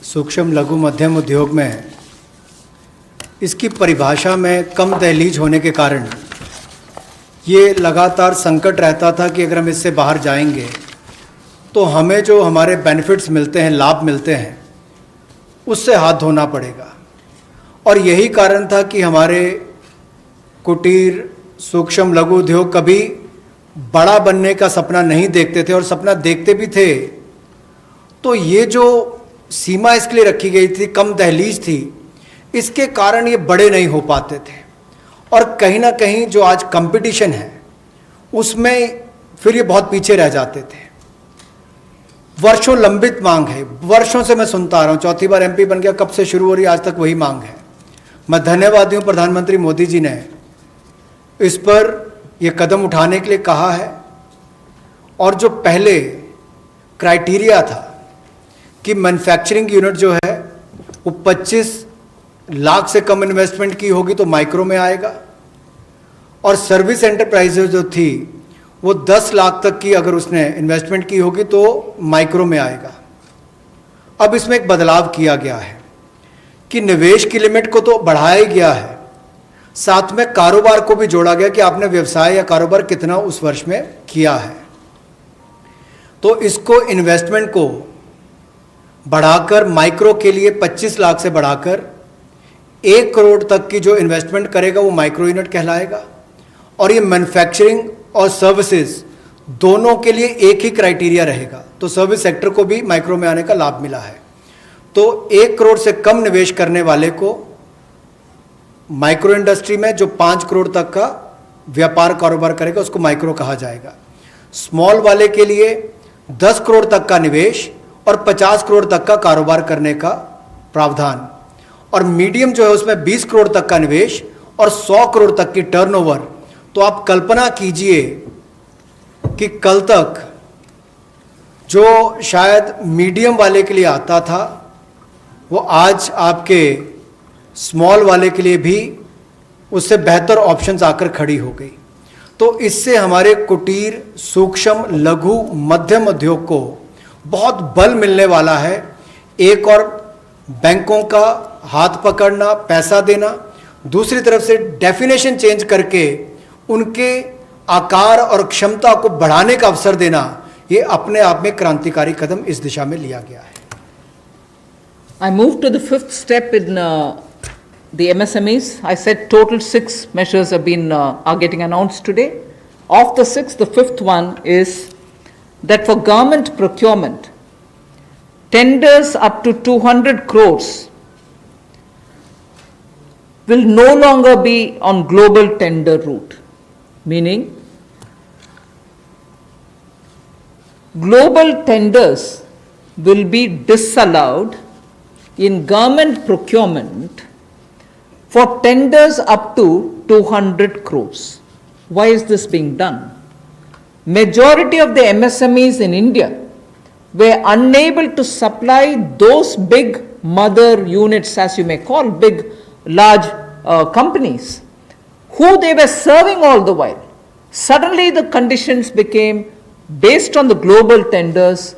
सूक्ष्म लघु मध्यम उद्योग में है, इसकी परिभाषा में कम दहलीज होने के कारण ये लगातार संकट रहता था कि अगर हम इससे बाहर जाएंगे तो हमें जो हमारे बेनिफिट्स मिलते हैं, लाभ मिलते हैं, उससे हाथ धोना पड़ेगा। और यही कारण था कि हमारे कुटीर सूक्ष्म लघु उद्योग कभी बड़ा बनने का सपना नहीं देखते थे, और सपना देखते भी थे तो ये जो सीमा इसके लिए रखी गई थी, कम दहलीज थी, इसके कारण ये बड़े नहीं हो पाते थे। और कहीं ना कहीं जो आज कंपटीशन है उसमें फिर ये बहुत पीछे रह जाते थे। वर्षों लंबित मांग है, वर्षों से मैं सुनता आ रहा हूँ, चौथी बार एमपी बन गया, कब से शुरू हो रही, आज तक वही मांग है। मैं धन्यवादी हूँ प्रधानमंत्री मोदी जी ने इस पर ये कदम उठाने के लिए कहा है। और जो पहले क्राइटेरिया था कि मैन्युफैक्चरिंग यूनिट जो है वो 25 लाख से कम इन्वेस्टमेंट की होगी तो माइक्रो में आएगा, और सर्विस एंटरप्राइजेज जो थी वो 10 लाख तक की अगर उसने इन्वेस्टमेंट की होगी तो माइक्रो में आएगा। अब इसमें एक बदलाव किया गया है कि निवेश की लिमिट को तो बढ़ाया ही गया है, साथ में कारोबार को भी जोड़ा गया कि आपने व्यवसाय या कारोबार कितना उस वर्ष में किया है। तो इसको इन्वेस्टमेंट को बढ़ाकर माइक्रो के लिए 25 लाख से बढ़ाकर 1 करोड़ तक की जो इन्वेस्टमेंट करेगा वो माइक्रो यूनिट कहलाएगा। और ये मैन्युफैक्चरिंग और सर्विसेज दोनों के लिए एक ही क्राइटेरिया रहेगा, तो सर्विस सेक्टर को भी माइक्रो में आने का लाभ मिला है। तो 1 करोड़ से कम निवेश करने वाले को माइक्रो इंडस्ट्री में जो 5 करोड़ तक का व्यापार कारोबार करेगा उसको माइक्रो कहा जाएगा। स्मॉल वाले के लिए 10 करोड़ तक का निवेश और 50 करोड़ तक का कारोबार करने का प्रावधान, और मीडियम जो है उसमें 20 करोड़ तक का निवेश और 100 करोड़ तक की टर्नओवर। तो आप कल्पना कीजिए कि कल तक जो शायद मीडियम वाले के लिए आता था वो आज आपके स्मॉल वाले के लिए भी उससे बेहतर ऑप्शंस आकर खड़ी हो गई। तो इससे हमारे कुटीर सूक्ष्म लघु मध्यम उद्योग को बहुत बल मिलने वाला है। एक और बैंकों का हाथ पकड़ना, पैसा देना, दूसरी तरफ से डेफिनेशन चेंज करके उनके आकार और क्षमता को बढ़ाने का अवसर देना, ये अपने आप में क्रांतिकारी कदम इस दिशा में लिया गया है। I move to the fifth step in the MSMEs. I said total 6 measures have been are getting announced today. Of the 6, the fifth one is that for government procurement, tenders up to 200 crores will no longer be on global tender route, meaning global tenders will be disallowed in government procurement for tenders up to 200 crores. Why is this being done? Majority of the MSMEs in India were unable to supply those big mother units, as you may call, big, large companies, who they were serving all the while. Suddenly the conditions became, based on the global tenders,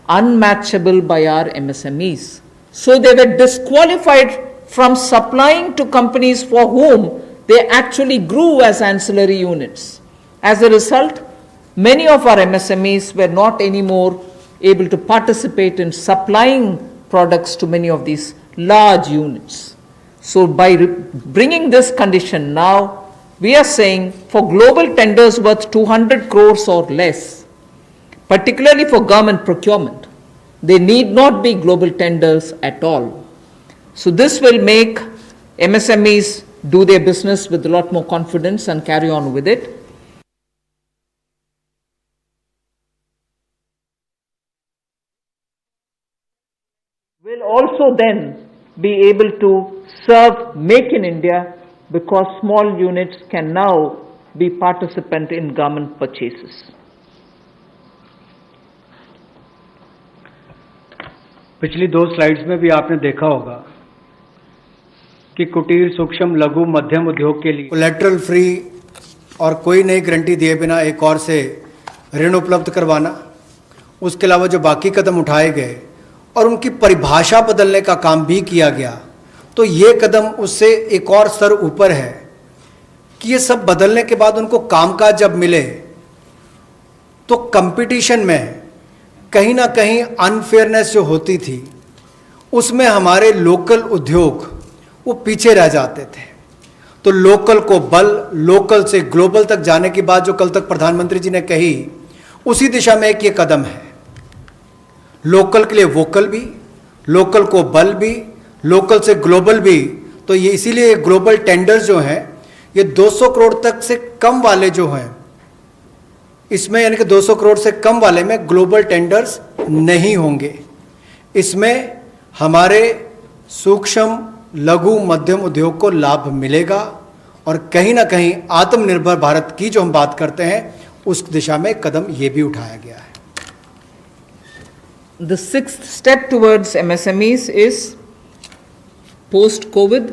unmatchable by our MSMEs. So they were disqualified from supplying to companies for whom they actually grew as ancillary units. As a result, many of our MSMEs were not anymore able to participate in supplying products to many of these large units. So by bringing this condition now, we are saying for global tenders worth 200 crores or less, particularly for government procurement, they need not be global tenders at all. So this will make MSMEs do their business with a lot more confidence and carry on with it. Will also then be able to serve Make in India, because small units can now be participant in government purchases. पिछली 2 slides में भी आपने देखा होगा कि कुटीर सूक्ष्म लघु मध्यम उद्योग के लिए कोलैटरल फ्री और कोई नई गारंटी दिए बिना एक और से ऋण उपलब्ध करवाना, उसके अलावा जो बाकी कदम उठाए गए और उनकी परिभाषा बदलने का काम भी किया गया, तो ये कदम उससे एक और स्तर ऊपर है कि ये सब बदलने के बाद उनको कामकाज जब मिले तो कंपटीशन में कहीं ना कहीं अनफेयरनेस जो होती थी उसमें हमारे लोकल उद्योग वो पीछे रह जाते थे। तो लोकल को बल, लोकल से ग्लोबल तक जाने की बात जो कल तक प्रधानमंत्री जी ने कही, उसी दिशा में एक ये कदम है। लोकल के लिए वोकल भी, लोकल को बल भी, लोकल से ग्लोबल भी। तो ये इसीलिए ग्लोबल टेंडर्स जो हैं ये 200 करोड़ तक से कम वाले जो हैं इसमें, यानी कि 200 करोड़ से कम वाले में ग्लोबल टेंडर्स नहीं होंगे। इसमें हमारे सूक्ष्म लघु मध्यम उद्योग को लाभ मिलेगा और कहीं ना कहीं आत्मनिर्भर भारत की जो हम बात करते हैं उस दिशा में कदम ये भी उठाया गया है। The sixth step towards MSMEs is post-COVID